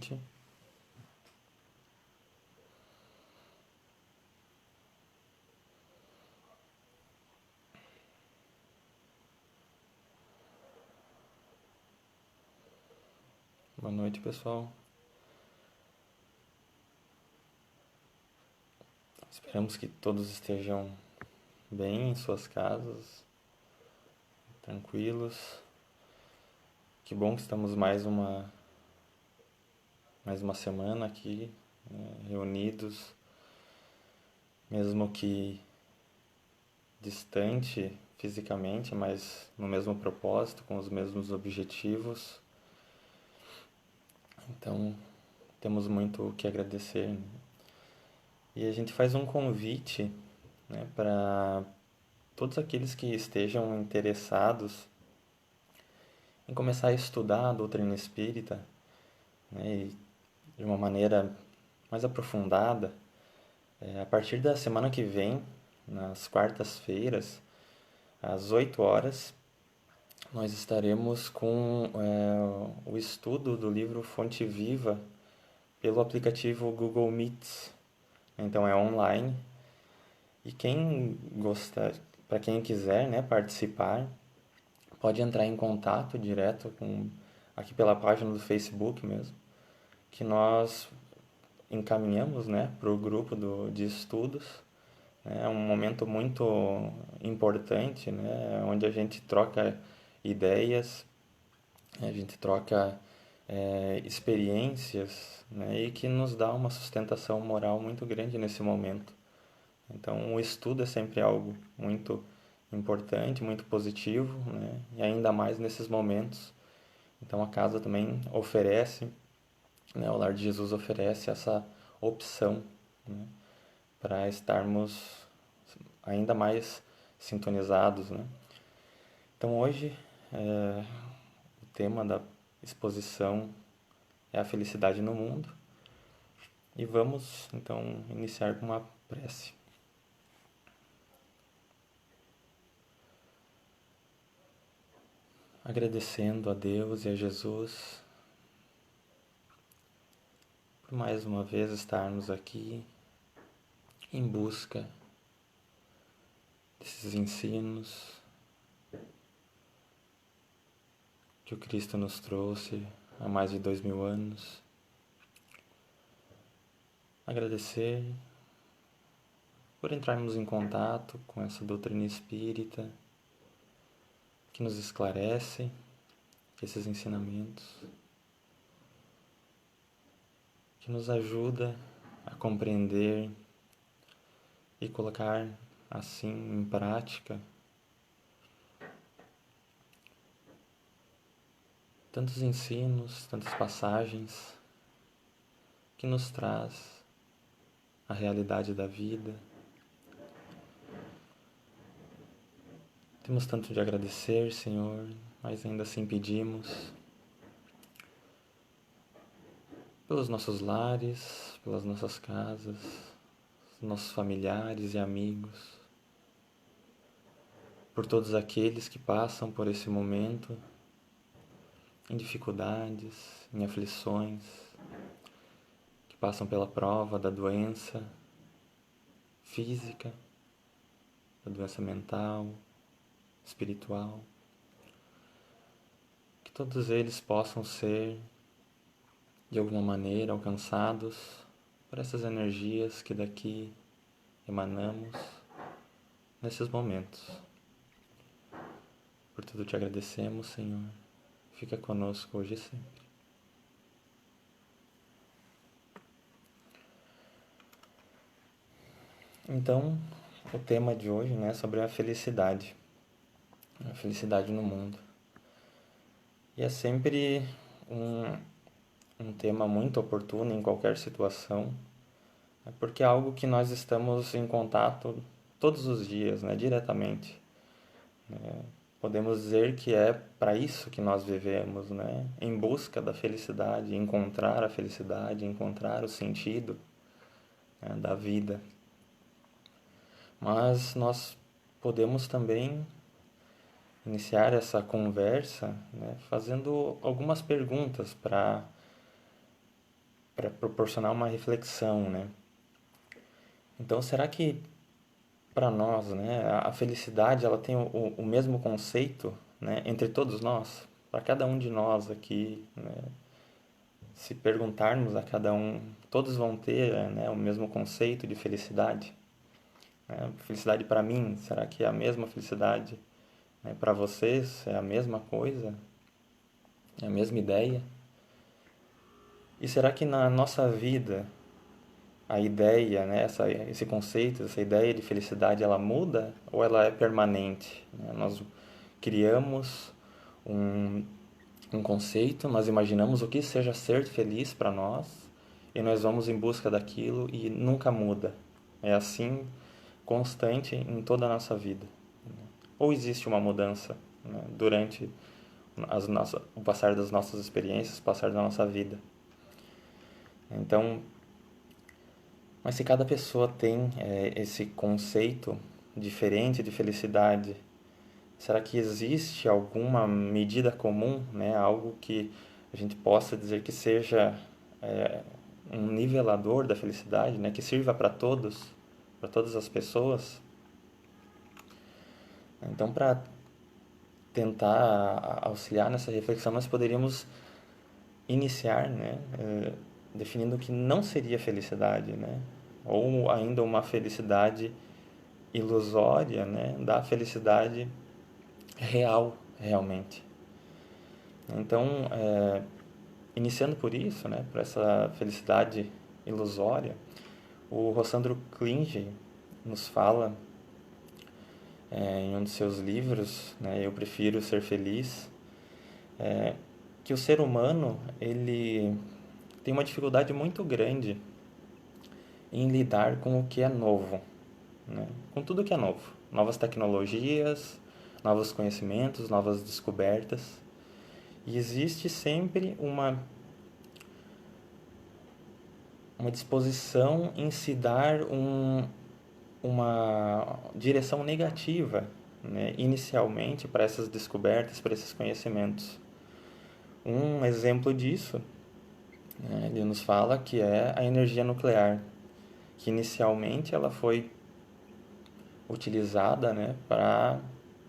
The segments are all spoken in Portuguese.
noite. Boa noite, pessoal. Esperamos que todos estejam bem em suas casas, tranquilos. Que bom que estamos mais uma semana aqui, né, reunidos, mesmo que distante fisicamente, mas no mesmo propósito, com os mesmos objetivos. Então, temos muito o que agradecer, né? E a gente faz um convite, né, para todos aqueles que estejam interessados em começar a estudar a doutrina espírita, né, e de uma maneira mais aprofundada. A partir da semana que vem, nas quartas-feiras, às 8 horas, nós estaremos com o estudo do livro Fonte Viva pelo aplicativo Google Meets. Então é online. E quem gostar, para quem quiser, né, participar, pode entrar em contato direto aqui pela página do Facebook mesmo, que nós encaminhamos, né, para o grupo de estudos. É um momento muito importante, né, onde a gente troca ideias, a gente troca experiências, né, e que nos dá uma sustentação moral muito grande nesse momento. Então, o estudo é sempre algo muito importante, muito positivo, né, e ainda mais nesses momentos. Então, a casa também oferece, né, o Lar de Jesus oferece essa opção, né, para estarmos ainda mais sintonizados, né? Então hoje o tema da exposição é a felicidade no mundo e vamos então iniciar com uma prece. Agradecendo a Deus e a Jesus por mais uma vez estarmos aqui em busca desses ensinos que o Cristo nos trouxe há mais de 2000 anos. Agradecer por entrarmos em contato com essa doutrina espírita que nos esclarece esses ensinamentos, que nos ajuda a compreender e colocar assim em prática tantos ensinos, tantas passagens que nos traz a realidade da vida. Temos tanto de agradecer, Senhor, mas ainda assim pedimos pelos nossos lares, pelas nossas casas, nossos familiares e amigos, por todos aqueles que passam por esse momento em dificuldades, em aflições, que passam pela prova da doença física, da doença mental, espiritual. Que todos eles possam ser, de alguma maneira, alcançados por essas energias que daqui emanamos nesses momentos. Por tudo te agradecemos, Senhor. Fica conosco hoje e sempre. Então, o tema de hoje, né, é sobre a felicidade no mundo. E é sempre um tema muito oportuno em qualquer situação, porque é algo que nós estamos em contato todos os dias, né, diretamente. Podemos dizer que é para isso que nós vivemos, né, em busca da felicidade, encontrar a felicidade, encontrar o sentido, né, da vida. Mas nós podemos também iniciar essa conversa, né, fazendo algumas perguntas para para proporcionar uma reflexão, né? Então, será que para nós, né, a felicidade ela tem o mesmo conceito, né, entre todos nós? Para cada um de nós aqui, né, se perguntarmos a cada um, todos vão ter, né, o mesmo conceito de felicidade? Né? Felicidade para mim, será que é a mesma felicidade, né, para vocês? É a mesma coisa? É a mesma ideia? E será que na nossa vida a ideia, né, esse conceito, essa ideia de felicidade, ela muda ou ela é permanente? Né? Nós criamos um, um conceito, nós imaginamos o que seja ser feliz para nós e nós vamos em busca daquilo e nunca muda. É assim constante em toda a nossa vida. Ou existe uma mudança, né, durante o passar das nossas experiências, o passar da nossa vida. Então, mas se cada pessoa tem esse conceito diferente de felicidade, será que existe alguma medida comum, né? Algo que a gente possa dizer que seja um nivelador da felicidade, né? Que sirva para todos, para todas as pessoas? Então, para tentar auxiliar nessa reflexão, nós poderíamos iniciar, né? Definindo o que não seria felicidade, né? Ou ainda uma felicidade ilusória, né, da felicidade real, realmente. Então, iniciando por isso, né, por essa felicidade ilusória, o Rossandro Klinge nos fala, em um de seus livros, né, Eu Prefiro Ser Feliz, que o ser humano ele tem uma dificuldade muito grande em lidar com o que é novo, né? Com tudo que é novo. Novas tecnologias, novos conhecimentos, novas descobertas. E existe sempre uma disposição em se dar uma direção negativa, né, inicialmente para essas descobertas, para esses conhecimentos. Um exemplo disso, né, ele nos fala que é a energia nuclear, que inicialmente ela foi utilizada, né, para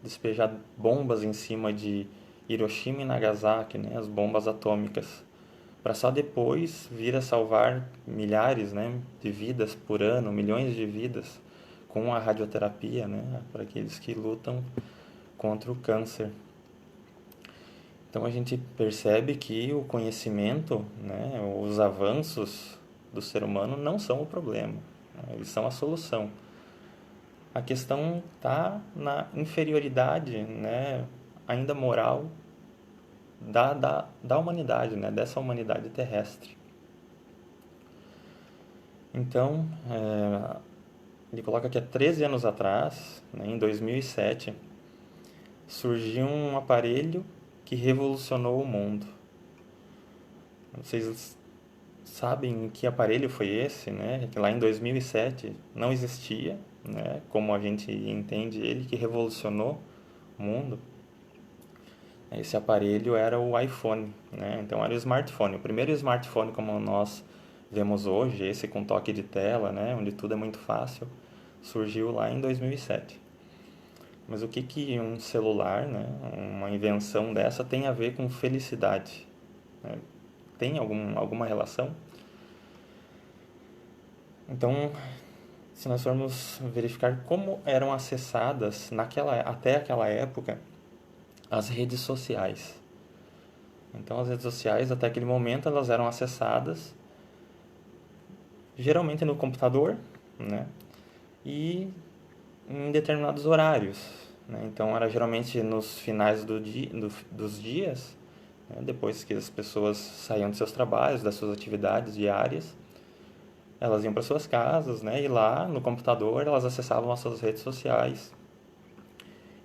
despejar bombas em cima de Hiroshima e Nagasaki, né, as bombas atômicas, para só depois vir a salvar milhares, né, de vidas por ano, milhões de vidas com a radioterapia, né, para aqueles que lutam contra o câncer. Então a gente percebe que o conhecimento, né, os avanços do ser humano não são o problema, né, eles são a solução. A questão está na inferioridade, né, ainda moral da humanidade, né, dessa humanidade terrestre. Então, ele coloca que há 13 anos atrás, né, em 2007, surgiu um aparelho que revolucionou o mundo. Vocês sabem que aparelho foi esse, né? Que lá em 2007 não existia, né? Como a gente entende ele, que revolucionou o mundo. Esse aparelho era o iPhone, né? Então era o smartphone, o primeiro smartphone como nós vemos hoje, esse com toque de tela, né? Onde tudo é muito fácil, surgiu lá em 2007. Mas o que que um celular, né? Uma invenção dessa tem a ver com felicidade, né? Tem alguma relação? Então, se nós formos verificar como eram acessadas até aquela época as redes sociais. Então, as redes sociais, até aquele momento, elas eram acessadas geralmente no computador, né? E em determinados horários, né? Então, era geralmente nos finais dos dias, né? Depois que as pessoas saíam de seus trabalhos, das suas atividades diárias, elas iam para suas casas, né? E lá no computador elas acessavam as suas redes sociais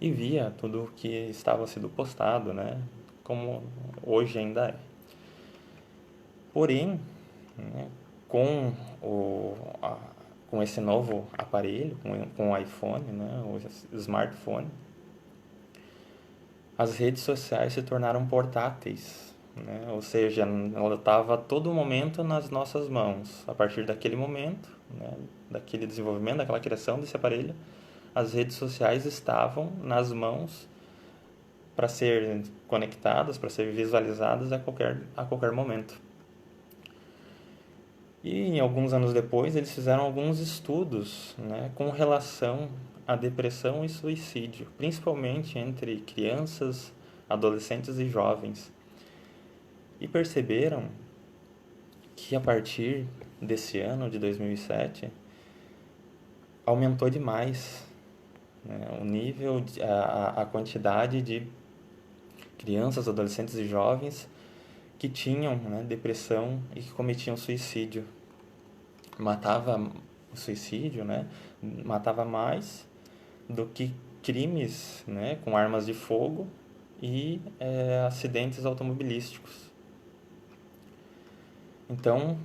e via tudo o que estava sendo postado, né? Como hoje ainda é. Porém, né, com o, a, com esse novo aparelho, com o iPhone, né, o smartphone, as redes sociais se tornaram portáteis, né? Ou seja, ela estava a todo momento nas nossas mãos. A partir daquele momento, né, daquele desenvolvimento, daquela criação desse aparelho, as redes sociais estavam nas mãos para ser conectadas, para ser visualizadas a qualquer momento. E alguns anos depois eles fizeram alguns estudos, né, com relação à depressão e suicídio, principalmente entre crianças, adolescentes e jovens. E perceberam que a partir desse ano de 2007 aumentou demais, né, o nível, a quantidade de crianças, adolescentes e jovens que tinham, né, depressão e que cometiam suicídio. Matava o suicídio, né, matava mais do que crimes, né, com armas de fogo e acidentes automobilísticos. Então,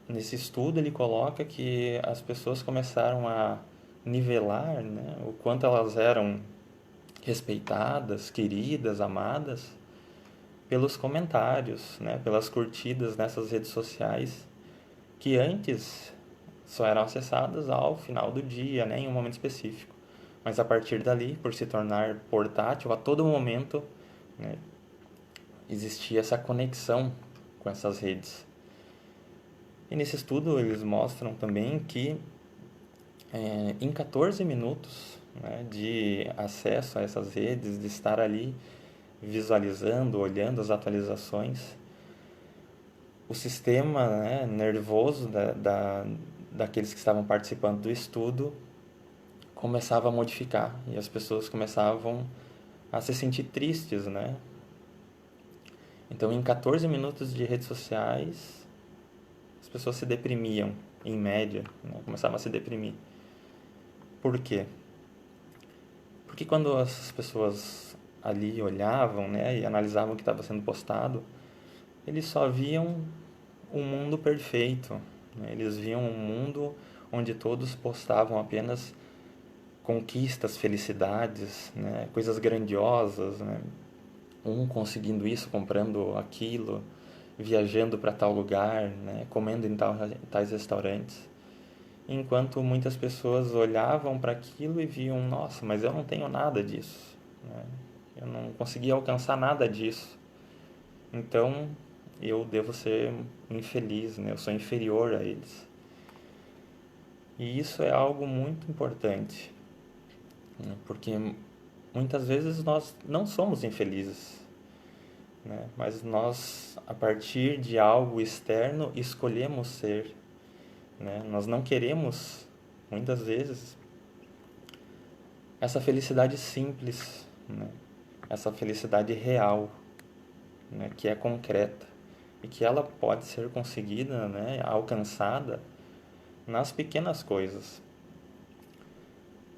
nesse estudo ele coloca que as pessoas começaram a nivelar, né, o quanto elas eram respeitadas, queridas, amadas pelos comentários, né, pelas curtidas nessas redes sociais que antes só eram acessadas ao final do dia, né, em um momento específico. Mas a partir dali, por se tornar portátil, a todo momento, né, existia essa conexão com essas redes. E nesse estudo eles mostram também que em 14 minutos, né, de acesso a essas redes, de estar ali visualizando, olhando as atualizações, o sistema, né, nervoso daqueles que estavam participando do estudo começava a modificar e as pessoas começavam a se sentir tristes, né? Então, em 14 minutos de redes sociais, as pessoas se deprimiam, em média, né? Começavam a se deprimir. Por quê? Porque quando as pessoas ali olhavam, né, e analisavam o que estava sendo postado, eles só viam um mundo perfeito, né? Eles viam um mundo onde todos postavam apenas conquistas, felicidades, né? Coisas grandiosas, né? Um conseguindo isso, comprando aquilo, viajando para tal lugar, né? Comendo em tais restaurantes. Enquanto muitas pessoas olhavam para aquilo e viam, nossa, mas eu não tenho nada disso, né? Eu não consegui alcançar nada disso. Então, eu devo ser infeliz, né? Eu sou inferior a eles. E isso é algo muito importante, né? Porque muitas vezes nós não somos infelizes, né? Mas nós, a partir de algo externo, escolhemos ser, né? Nós não queremos, muitas vezes, essa felicidade simples, né? Essa felicidade real, né? Que é concreta e que ela pode ser conseguida, né? Alcançada nas pequenas coisas.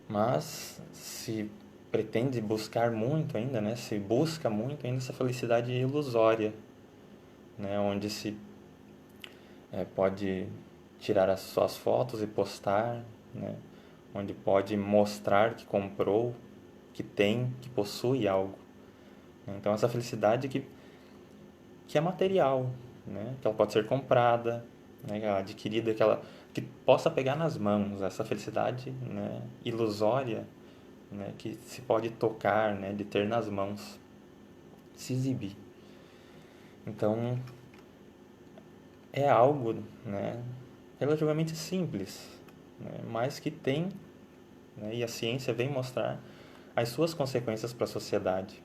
Mas se pretende buscar muito ainda, né? Se busca muito ainda essa felicidade ilusória, né? Onde se pode tirar as suas fotos e postar, né? Onde pode mostrar que comprou, que tem, que possui algo. Então essa felicidade que é material, né? Que ela pode ser comprada, né? Adquirida, que possa pegar nas mãos, essa felicidade, né, ilusória, né, que se pode tocar, né, de ter nas mãos, se exibir. Então é algo, né, relativamente simples, né, mas que tem, né, e a ciência vem mostrar as suas consequências para a sociedade.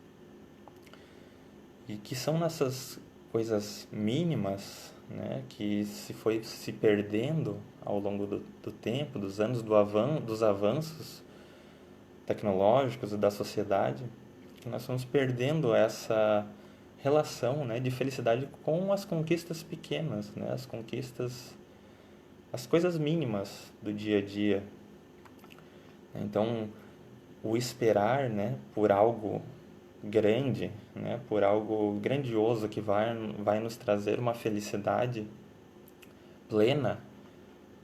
E que são nessas coisas mínimas, né, que se foi se perdendo ao longo do tempo, dos anos dos avanços tecnológicos e da sociedade, que nós vamos perdendo essa relação, né, de felicidade com as conquistas pequenas, né, as conquistas, as coisas mínimas do dia a dia. Então, o esperar, né, por algo grande, né, por algo grandioso que vai nos trazer uma felicidade plena,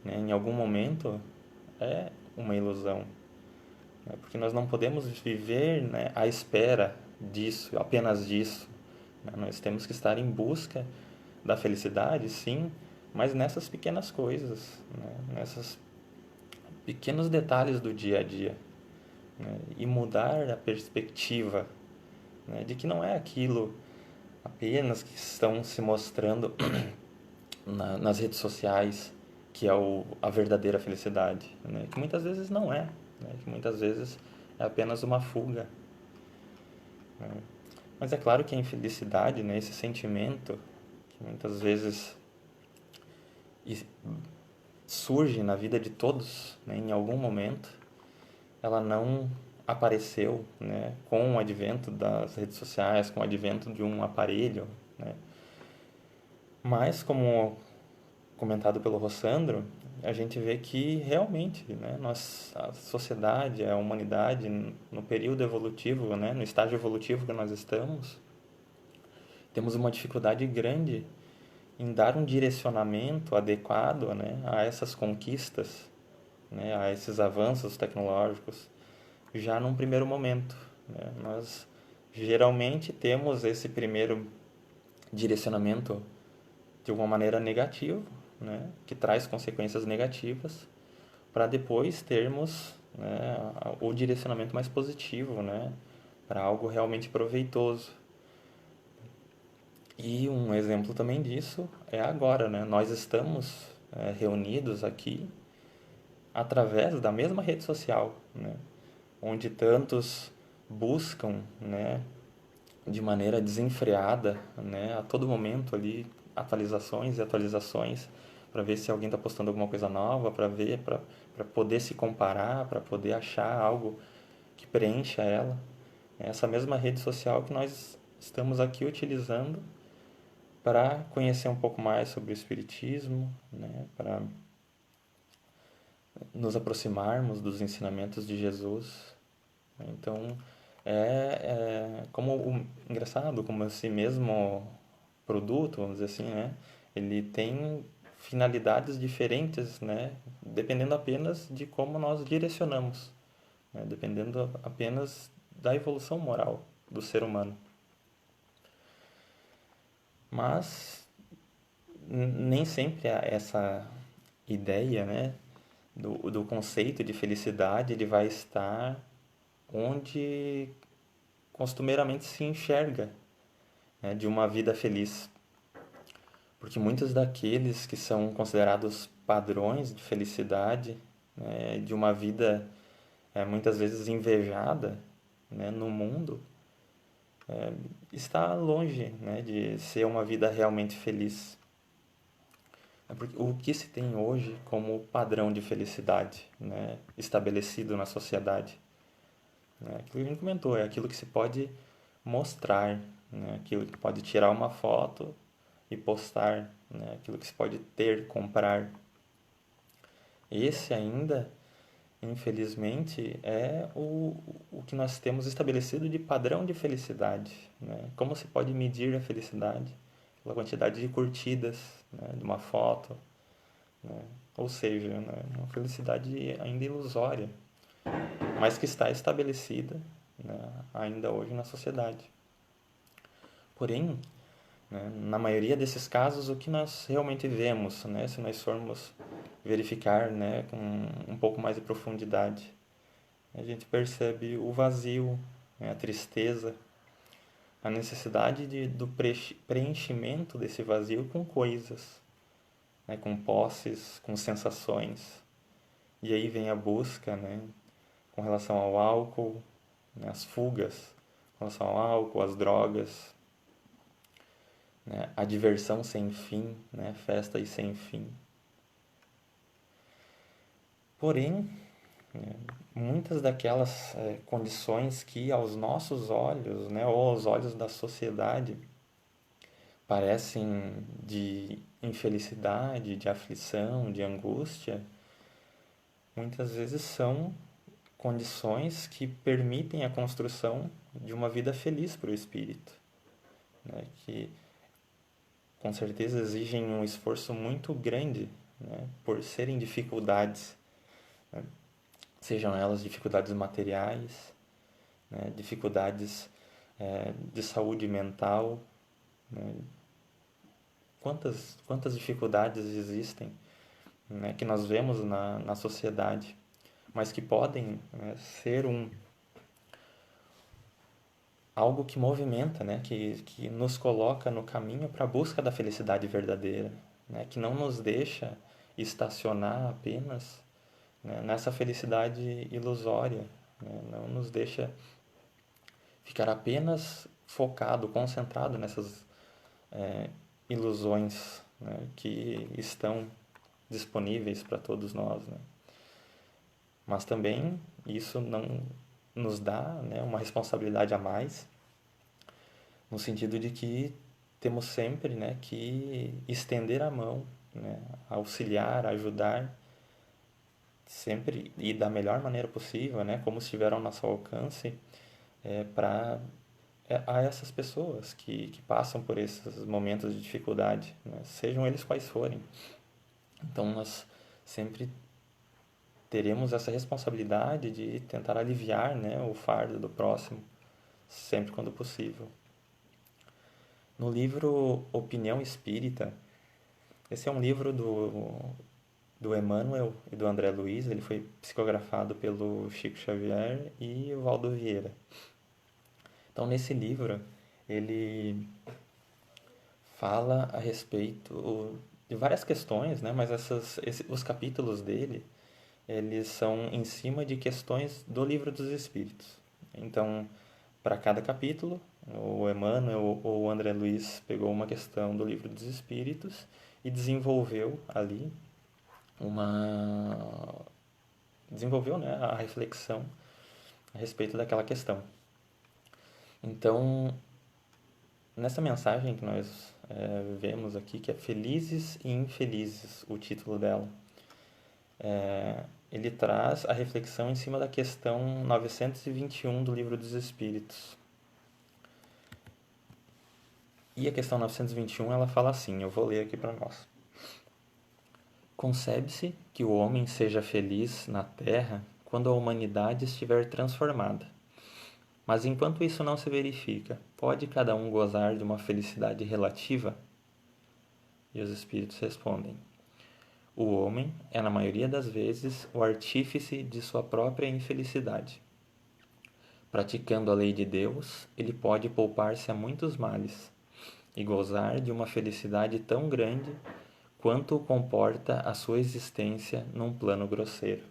né, em algum momento, é uma ilusão, né, porque nós não podemos viver, né, à espera disso, apenas disso, né? Nós temos que estar em busca da felicidade, sim, mas nessas pequenas coisas, né? Nessas pequenos detalhes do dia a dia, né? E mudar a perspectiva, né? De que não é aquilo apenas que estão se mostrando nas redes sociais que é a verdadeira felicidade, né? Que muitas vezes não é, né? Que muitas vezes é apenas uma fuga, né? Mas é claro que a infelicidade, né? Esse sentimento que muitas vezes surge na vida de todos, né? Em algum momento, ela não apareceu, né? Com o advento das redes sociais, com o advento de um aparelho, né? Mas, como comentado pelo Rossandro, a gente vê que realmente, né, a sociedade, a humanidade, no período evolutivo, né, no estágio evolutivo que nós estamos, temos uma dificuldade grande em dar um direcionamento adequado, né, a essas conquistas, né, a esses avanços tecnológicos, já num primeiro momento, né? Nós geralmente temos esse primeiro direcionamento de uma maneira negativa, né, que traz consequências negativas, para depois termos, né, o direcionamento mais positivo, né, para algo realmente proveitoso. E um exemplo também disso é agora, né? Nós estamos reunidos aqui através da mesma rede social, né, onde tantos buscam, né, de maneira desenfreada, né, a todo momento ali atualizações e atualizações para ver se alguém está postando alguma coisa nova, para poder se comparar, para poder achar algo que preencha ela. É essa mesma rede social que nós estamos aqui utilizando para conhecer um pouco mais sobre o espiritismo, né, para nos aproximarmos dos ensinamentos de Jesus. Então, como engraçado, como esse mesmo produto, vamos dizer assim, né? Ele tem finalidades diferentes, né? Dependendo apenas de como nós direcionamos, né? Dependendo apenas da evolução moral do ser humano. Mas nem sempre essa ideia, né? Do conceito de felicidade, ele vai estar onde costumeiramente se enxerga, né, de uma vida feliz. Porque muitos daqueles que são considerados padrões de felicidade, né, de uma vida muitas vezes invejada, né, no mundo, está longe, né, de ser uma vida realmente feliz. Porque o que se tem hoje como padrão de felicidade, né, estabelecido na sociedade? Né? Aquilo que a gente comentou, é aquilo que se pode mostrar, né? Aquilo que pode tirar uma foto e postar, né? Aquilo que se pode ter, comprar. Esse ainda, infelizmente, é o que nós temos estabelecido de padrão de felicidade. Né? Como se pode medir a felicidade? Pela quantidade de curtidas, né, de uma foto, né? Ou seja, né, uma felicidade ainda ilusória, mas que está estabelecida, né, ainda hoje na sociedade. Porém, né, na maioria desses casos, o que nós realmente vemos, né, se nós formos verificar, né, com um pouco mais de profundidade, a gente percebe o vazio, né, a tristeza, a necessidade do preenchimento desse vazio com coisas, né, com posses, com sensações. E aí vem a busca, né, com relação ao álcool, né, as fugas com relação ao álcool, às drogas, né, a diversão sem fim, né, festa e sem fim. Porém, né, muitas daquelas condições que aos nossos olhos, né, ou aos olhos da sociedade, parecem de infelicidade, de aflição, de angústia, muitas vezes são condições que permitem a construção de uma vida feliz para o espírito, né? Que com certeza exigem um esforço muito grande, né? Por serem dificuldades, né? Sejam elas dificuldades materiais, né? Dificuldades de saúde mental, né? Quantas dificuldades existem, né, que nós vemos na sociedade, mas que podem, né, ser algo que movimenta, né, que nos coloca no caminho para a busca da felicidade verdadeira, né, que não nos deixa estacionar apenas, né, nessa felicidade ilusória, né, não nos deixa ficar apenas focado, concentrado nessas ilusões, né, que estão disponíveis para todos nós, né? Mas também isso não nos dá, né, uma responsabilidade a mais, no sentido de que temos sempre, né, que estender a mão, né, auxiliar, ajudar, sempre e da melhor maneira possível, né, como estiver ao nosso alcance, para a essas pessoas que passam por esses momentos de dificuldade, né, sejam eles quais forem. Então nós sempre teremos essa responsabilidade de tentar aliviar, né, o fardo do próximo, sempre quando possível. No livro Opinião Espírita, esse é um livro do Emmanuel e do André Luiz, ele foi psicografado pelo Chico Xavier e o Valdo Vieira. Então, nesse livro, ele fala a respeito de várias questões, né? Mas os capítulos dele, eles são em cima de questões do Livro dos Espíritos. Então, para cada capítulo, o Emmanuel ou o André Luiz pegou uma questão do Livro dos Espíritos e uma desenvolveu, né, a reflexão a respeito daquela questão. Então, nessa mensagem que nós vemos aqui, que é Felizes e Infelizes, o título dela, ele traz a reflexão em cima da questão 921 do Livro dos Espíritos. E a questão 921, ela fala assim, eu vou ler aqui para nós. Concebe-se que o homem seja feliz na Terra quando a humanidade estiver transformada. Mas enquanto isso não se verifica, pode cada um gozar de uma felicidade relativa? E os espíritos respondem: o homem é, na maioria das vezes, o artífice de sua própria infelicidade. Praticando a lei de Deus, ele pode poupar-se a muitos males e gozar de uma felicidade tão grande quanto comporta a sua existência num plano grosseiro.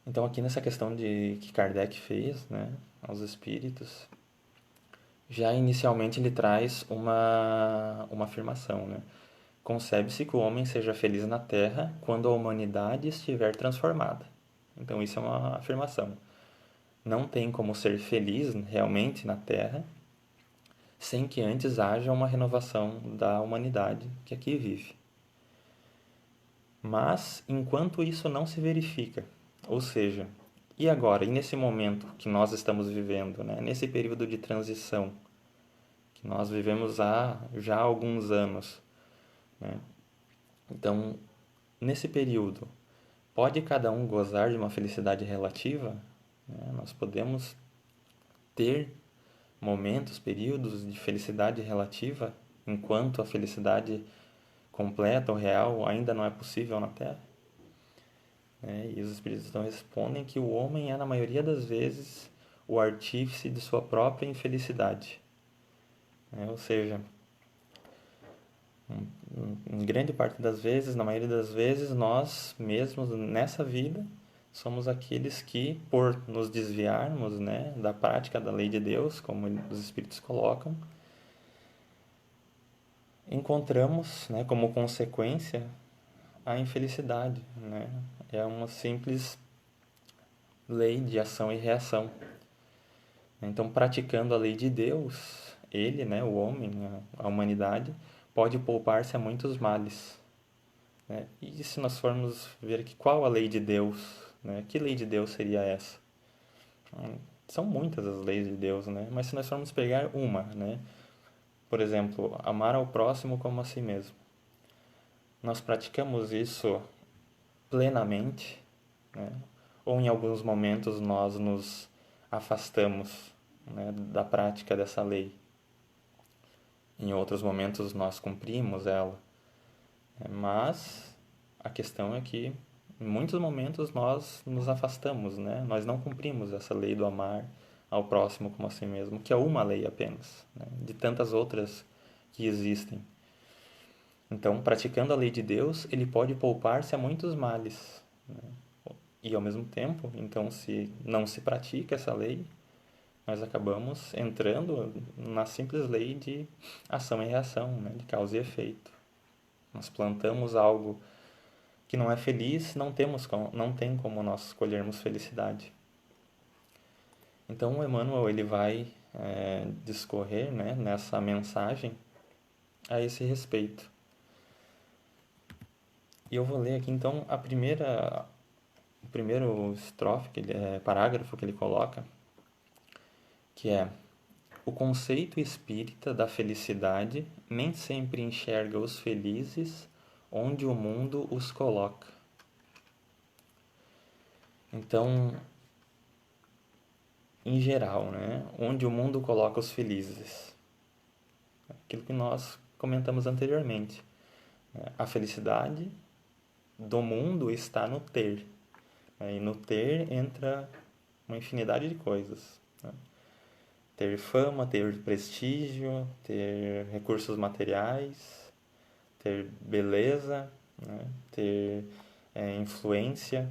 Então, aqui nessa questão que Kardec fez, né, aos espíritos, já inicialmente ele traz uma afirmação, né? Concebe-se que o homem seja feliz na Terra quando a humanidade estiver transformada. Então, isso é uma afirmação. Não tem como ser feliz realmente na Terra sem que antes haja uma renovação da humanidade que aqui vive. Mas, enquanto isso não se verifica, ou seja, e agora, e nesse momento que nós estamos vivendo, né, nesse período de transição, que nós vivemos há já alguns anos, né? Então, nesse período, pode cada um gozar de uma felicidade relativa? Né? Nós podemos ter momentos, períodos de felicidade relativa, enquanto a felicidade completa ou real ainda não é possível na Terra? E os Espíritos então respondem que o homem é, na maioria das vezes, o artífice de sua própria infelicidade. Ou seja, em grande parte das vezes, na maioria das vezes, nós mesmos nessa vida somos aqueles que, por nos desviarmos, né, da prática da lei de Deus, como os Espíritos colocam, encontramos, né, como consequência a infelicidade, né? É uma simples lei de ação e reação. Então, praticando a lei de Deus, ele, né, o homem, a humanidade, pode poupar-se a muitos males. Né? E se nós formos ver aqui qual a lei de Deus, né? Que lei de Deus seria essa? São muitas as leis de Deus, né? Mas se nós formos pegar uma, né? Por exemplo, amar ao próximo como a si mesmo. Nós praticamos isso plenamente, né? Ou em alguns momentos nós nos afastamos, né, da prática dessa lei. em outros momentos nós cumprimos ela. Mas a questão é que em muitos momentos nós nos afastamos, né? Nós não cumprimos essa lei do amar ao próximo como a si mesmo, que é uma lei apenas, né? De tantas outras que existem. Então, praticando a lei de Deus, ele pode poupar-se a muitos males, né? E ao mesmo tempo, então, se não se pratica essa lei, nós acabamos entrando na simples lei de ação e reação, né? De causa e efeito. Nós plantamos algo que não é feliz, não tem como nós escolhermos felicidade. Então, o Emmanuel ele vai discorrer, né, nessa mensagem a esse respeito. E eu vou ler aqui então o primeiro estrofe, parágrafo que ele coloca, que é: o conceito espírita da felicidade nem sempre enxerga os felizes onde o mundo os coloca. Então, em geral, né, onde o mundo coloca os felizes. Aquilo que nós comentamos anteriormente. A felicidade do mundo está no ter. E no ter entra uma infinidade de coisas. Ter fama, ter prestígio, ter recursos materiais, ter beleza, né? Ter influência,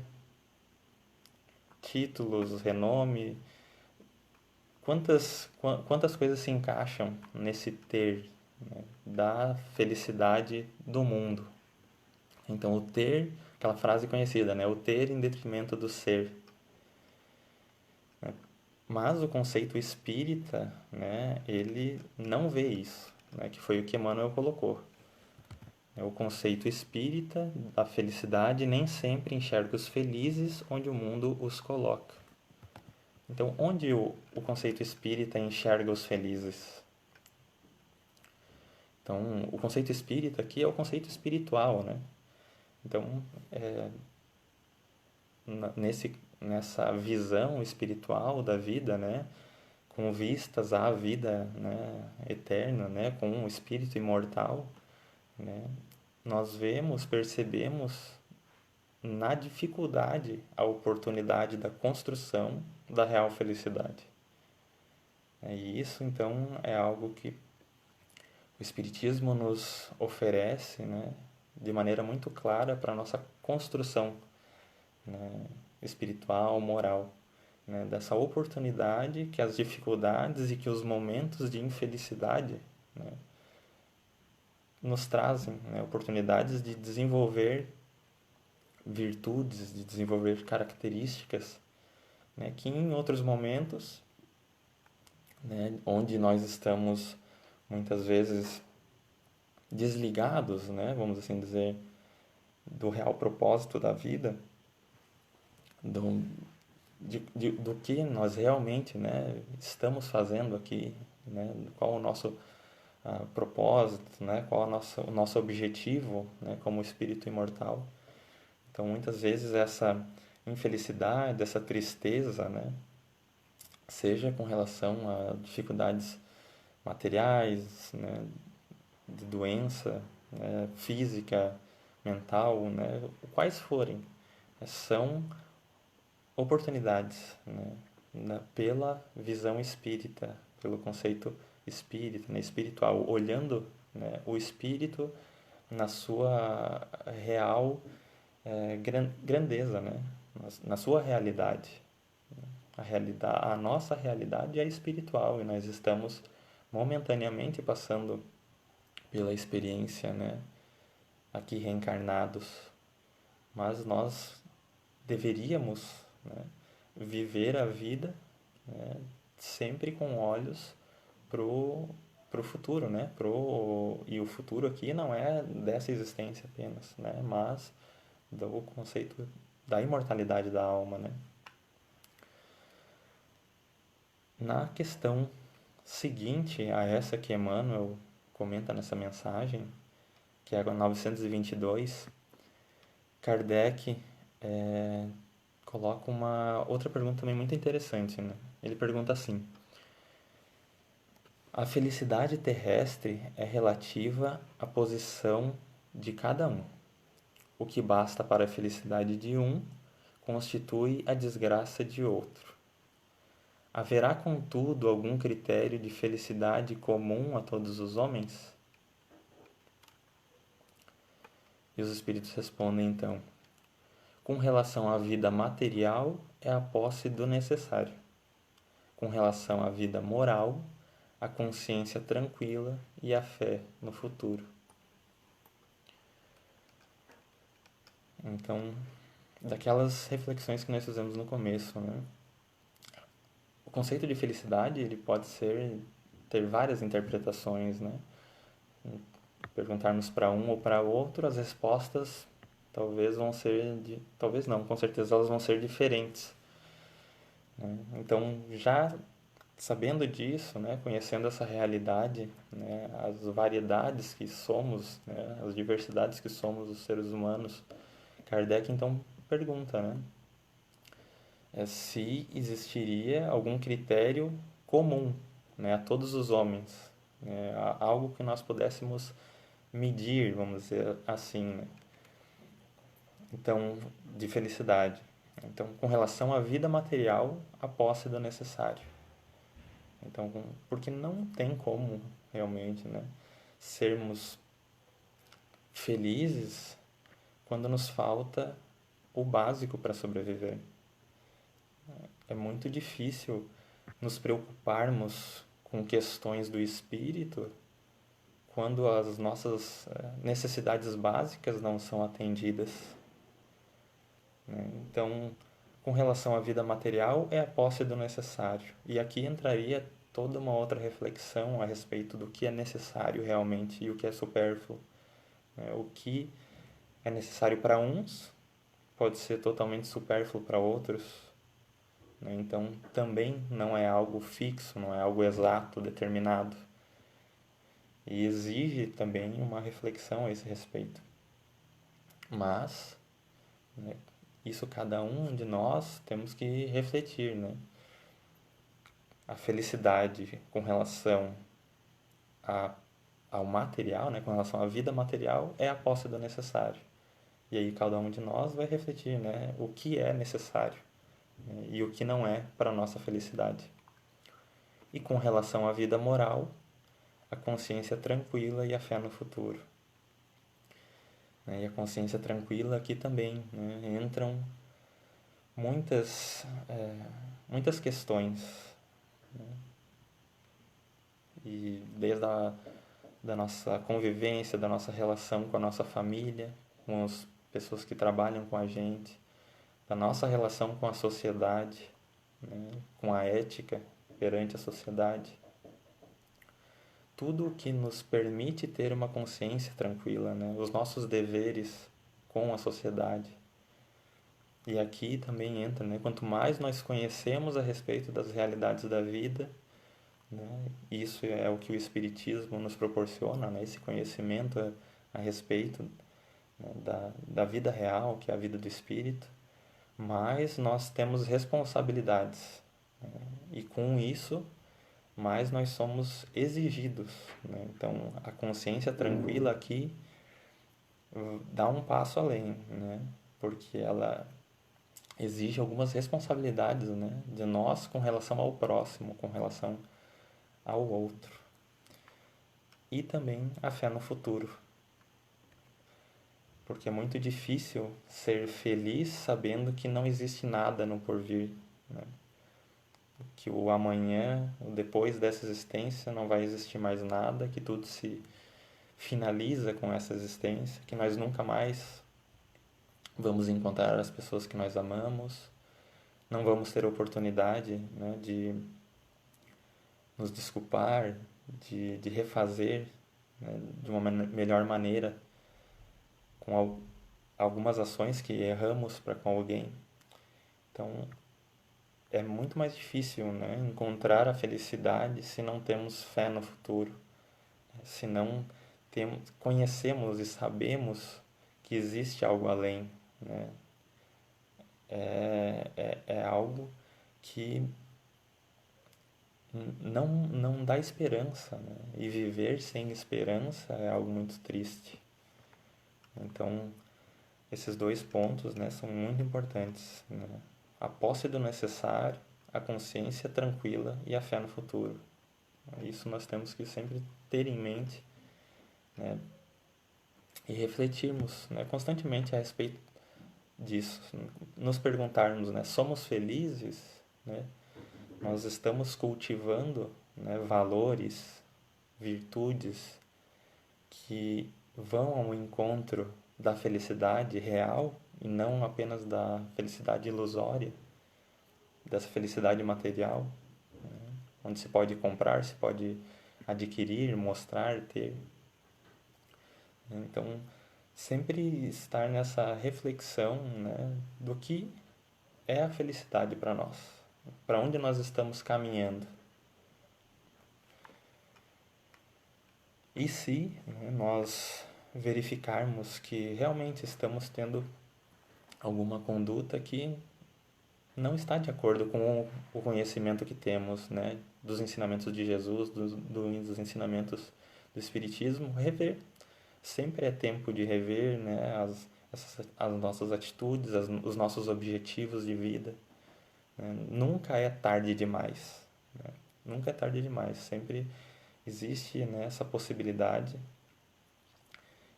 títulos, renome. Quantas coisas se encaixam nesse ter, né, da felicidade do mundo? Então, o ter, aquela frase conhecida, né? O ter em detrimento do ser. Mas o conceito espírita, né, ele não vê isso, né, que foi o que Emmanuel colocou. O conceito espírita da felicidade nem sempre enxerga os felizes onde o mundo os coloca. Então, onde o conceito espírita enxerga os felizes? Então, o conceito espírita aqui é o conceito espiritual, né? Então, nessa visão espiritual da vida, né? Com vistas à vida, né, eterna, né? Com o espírito imortal, né? Nós vemos, percebemos na dificuldade a oportunidade da construção da real felicidade. E isso, então, é algo que o Espiritismo nos oferece, né, de maneira muito clara para a nossa construção, né, espiritual, moral, né, dessa oportunidade que as dificuldades e que os momentos de infelicidade, né, nos trazem, né, oportunidades de desenvolver virtudes, de desenvolver características, né, que em outros momentos, né, onde nós estamos muitas vezes desligados, né, vamos assim dizer, do real propósito da vida, do que nós realmente, né, estamos fazendo aqui, né, qual o nosso propósito, né, qual o nosso objetivo, né, como espírito imortal. Então, muitas vezes essa infelicidade, essa tristeza, né, seja com relação a dificuldades materiais, né, de doença, né, física, mental, né, quais forem, são oportunidades, né, pela visão espírita, pelo conceito espírita, né, espiritual, olhando, né, o espírito na sua real grandeza, né, na sua realidade. A nossa realidade é espiritual e nós estamos momentaneamente passando pela experiência, né, aqui reencarnados, mas nós deveríamos, né, viver a vida, né, sempre com olhos pro futuro, né, e o futuro aqui não é dessa existência apenas, né, mas do conceito da imortalidade da alma, né. Na questão seguinte a essa que Emmanuel comenta nessa mensagem, que é a 922, Kardec coloca uma outra pergunta também muito interessante, né? Ele pergunta assim: A felicidade terrestre é relativa à posição de cada um. O que basta para a felicidade de um constitui a desgraça de outro. Haverá, contudo, algum critério de felicidade comum a todos os homens? E os espíritos respondem então: com relação à vida material, é a posse do necessário. Com relação à vida moral, a consciência tranquila e a fé no futuro. Então, daquelas reflexões que nós fizemos no começo, né? O conceito de felicidade, ele pode ter várias interpretações, né? Perguntarmos para um ou para outro, as respostas talvez vão ser talvez não, com certeza elas vão ser diferentes, né? Então, já sabendo disso, né, conhecendo essa realidade, né, as variedades que somos, né, as diversidades que somos os seres humanos, Kardec então pergunta, né, se existiria algum critério comum, né, a todos os homens, né, algo que nós pudéssemos medir, vamos dizer assim, né? Então, de felicidade. Então, com relação à vida material, a posse do necessário. Então, porque não tem como realmente, né, sermos felizes quando nos falta o básico para sobreviver. É muito difícil nos preocuparmos com questões do espírito quando as nossas necessidades básicas não são atendidas, né? Então, com relação à vida material, é a posse do necessário. E aqui entraria toda uma outra reflexão a respeito do que é necessário realmente e o que é supérfluo, né? O que é necessário para uns pode ser totalmente supérfluo para outros, né? Então, também não é algo fixo, não é algo exato, determinado. E exige também uma reflexão a esse respeito. Mas, né, isso cada um de nós temos que refletir, né? A felicidade com relação ao material, né, com relação à vida material, é a posse do necessário. E aí cada um de nós vai refletir, né, o que é necessário, né, e o que não é para a nossa felicidade. E com relação à vida moral, a consciência tranquila e a fé no futuro. E a consciência tranquila aqui também, né, entram muitas questões, né? E desde da nossa convivência, da nossa relação com a nossa família, com as pessoas que trabalham com a gente, da nossa relação com a sociedade, né, com a ética perante a sociedade. Tudo o que nos permite ter uma consciência tranquila, né, os nossos deveres com a sociedade. E aqui também entra, né, quanto mais nós conhecemos a respeito das realidades da vida, né, isso é o que o Espiritismo nos proporciona, né, esse conhecimento a respeito, né, da vida real, que é a vida do espírito, mas nós temos responsabilidades, né, e com isso mais nós somos exigidos, né? Então a consciência tranquila aqui dá um passo além, né? Porque ela exige algumas responsabilidades, né, de nós com relação ao próximo, com relação ao outro. E também a fé no futuro. Porque é muito difícil ser feliz sabendo que não existe nada no porvir, né? Que o amanhã, o depois dessa existência, não vai existir mais nada, que tudo se finaliza com essa existência, que nós nunca mais vamos encontrar as pessoas que nós amamos, não vamos ter oportunidade, né, de nos desculpar, de refazer, né, de uma melhor maneira com algumas ações que erramos para com alguém. Então, é muito mais difícil, né, encontrar a felicidade se não temos fé no futuro, se não conhecemos e sabemos que existe algo além, né? É algo que não dá esperança, né? E viver sem esperança é algo muito triste. Então, esses dois pontos, né, são muito importantes, né? A posse do necessário, a consciência tranquila e a fé no futuro. Isso nós temos que sempre ter em mente, né? E refletirmos, né, constantemente a respeito disso. Nos perguntarmos, né, somos felizes? Né? Nós estamos cultivando, né, valores, virtudes que vão ao encontro da felicidade real e não apenas da felicidade ilusória, dessa felicidade material, né? Onde se pode comprar, se pode adquirir, mostrar, ter. Então, sempre estar nessa reflexão, né, do que é a felicidade para nós, para onde nós estamos caminhando. E se, né, nós verificarmos que realmente estamos tendo alguma conduta que não está de acordo com o conhecimento que temos, né, dos ensinamentos de Jesus, dos ensinamentos do Espiritismo, rever. Sempre é tempo de rever, né, as nossas atitudes, os nossos objetivos de vida. Né? Nunca é tarde demais. Né? Nunca é tarde demais. Sempre existe, né, essa possibilidade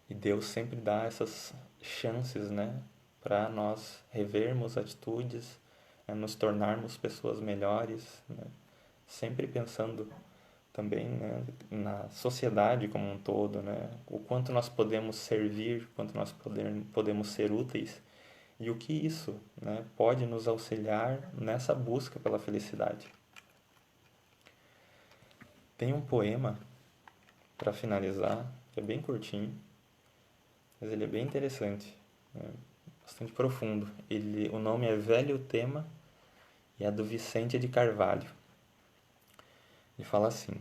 e Deus sempre dá essas chances, né, para nós revermos atitudes, né, nos tornarmos pessoas melhores, né? Sempre pensando também, né, na sociedade como um todo, né? O quanto nós podemos servir, quanto nós podemos ser úteis e o que isso, né, pode nos auxiliar nessa busca pela felicidade. Tem um poema para finalizar, que é bem curtinho, mas ele é bem interessante, né? Bastante profundo. O nome é Velho Tema e é do Vicente de Carvalho. Ele fala assim: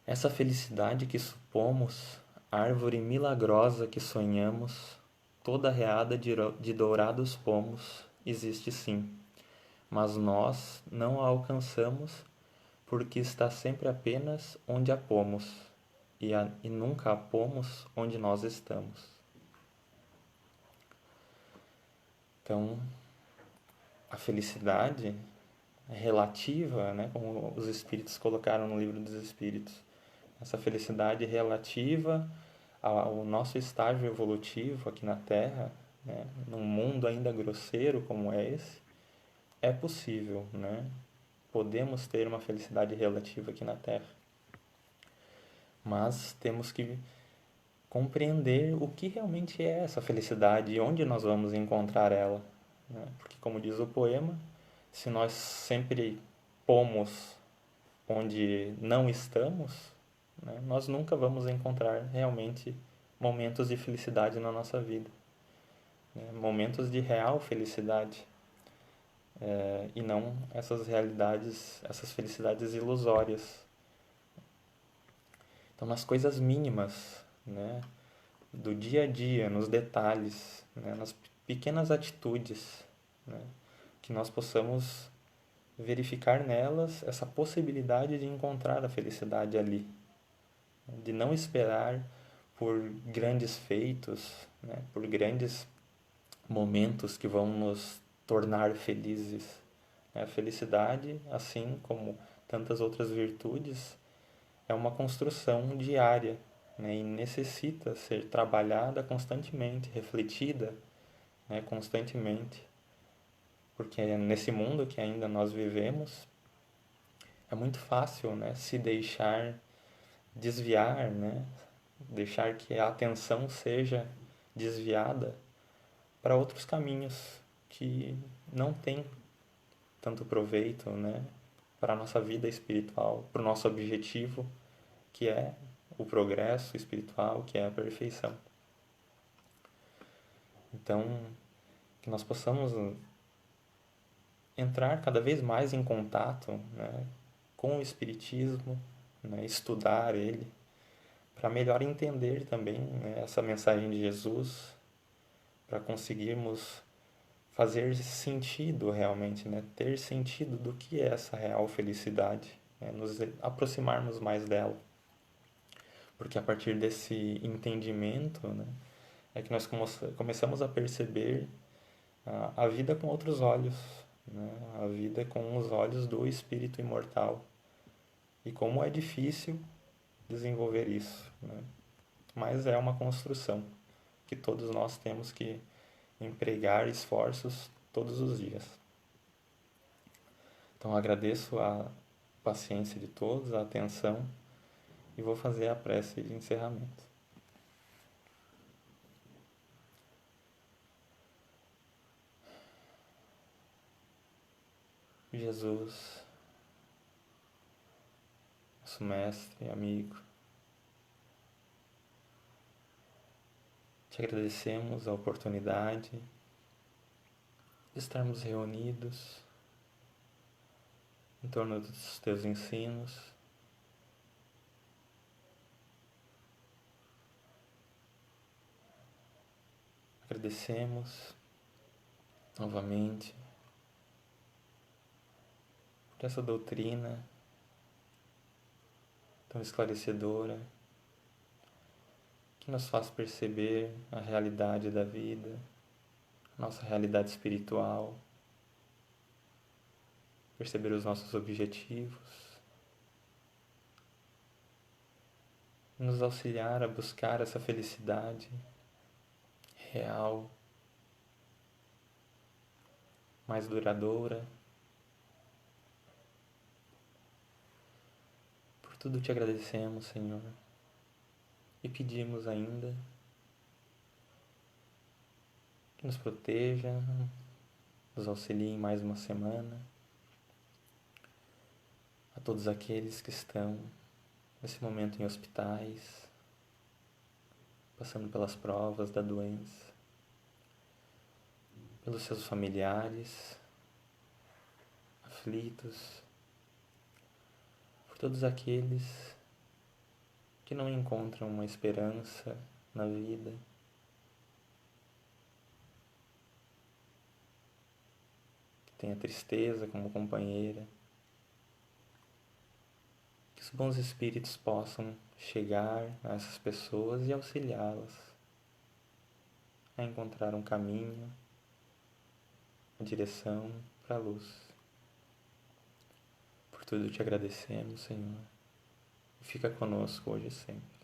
essa felicidade que supomos, árvore milagrosa que sonhamos, toda arreada de dourados pomos, existe sim, mas nós não a alcançamos porque está sempre apenas onde a pomos e nunca a pomos onde nós estamos. Então, a felicidade é relativa, né, como os espíritos colocaram no livro dos espíritos. Essa felicidade relativa ao nosso estágio evolutivo aqui na Terra, né, num mundo ainda grosseiro como é esse, é possível, né? Podemos ter uma felicidade relativa aqui na Terra. Mas temos que compreender o que realmente é essa felicidade e onde nós vamos encontrar ela, né? Porque, como diz o poema, se nós sempre pomos onde não estamos, né, nós nunca vamos encontrar realmente momentos de felicidade na nossa vida, né? Momentos de real felicidade, e não essas realidades, essas felicidades ilusórias. Então, nas coisas mínimas, né, do dia a dia, nos detalhes, né, nas pequenas atitudes, né, que nós possamos verificar nelas essa possibilidade de encontrar a felicidade ali, né, de não esperar por grandes feitos, né, por grandes momentos que vão nos tornar felizes. A felicidade, assim como tantas outras virtudes, é uma construção diária, né, e necessita ser trabalhada constantemente, refletida, né, constantemente, porque nesse mundo que ainda nós vivemos é muito fácil, né, se deixar desviar, né, deixar que a atenção seja desviada para outros caminhos que não têm tanto proveito, né, para a nossa vida espiritual, para o nosso objetivo, que é o progresso espiritual, que é a perfeição. Então, que nós possamos entrar cada vez mais em contato, né, com o Espiritismo, né, estudar ele, para melhor entender também, né, essa mensagem de Jesus, para conseguirmos fazer sentido realmente, né? Ter sentido do que é essa real felicidade, né? Nos aproximarmos mais dela. Porque a partir desse entendimento, né, é que nós começamos a perceber a vida com outros olhos, né? A vida com os olhos do espírito imortal. E como é difícil desenvolver isso, né? Mas é uma construção que todos nós temos que empregar esforços todos os dias. Então agradeço a paciência de todos, a atenção e vou fazer a prece de encerramento. Jesus, nosso mestre e amigo, te agradecemos a oportunidade de estarmos reunidos em torno dos teus ensinos. Agradecemos novamente por essa doutrina tão esclarecedora que nos faz perceber a realidade da vida, a nossa realidade espiritual, perceber os nossos objetivos, nos auxiliar a buscar essa felicidade real, mais duradoura. Por tudo te agradecemos, Senhor, e pedimos ainda que nos proteja, nos auxilie em mais uma semana. A todos aqueles que estão nesse momento em hospitais, passando pelas provas da doença, pelos seus familiares aflitos, por todos aqueles que não encontram uma esperança na vida, que tem a tristeza como companheira. Que os bons espíritos possam chegar a essas pessoas e auxiliá-las a encontrar um caminho, uma direção para a luz. Por tudo te agradecemos, Senhor, e fica conosco hoje e sempre.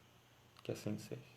Que assim seja.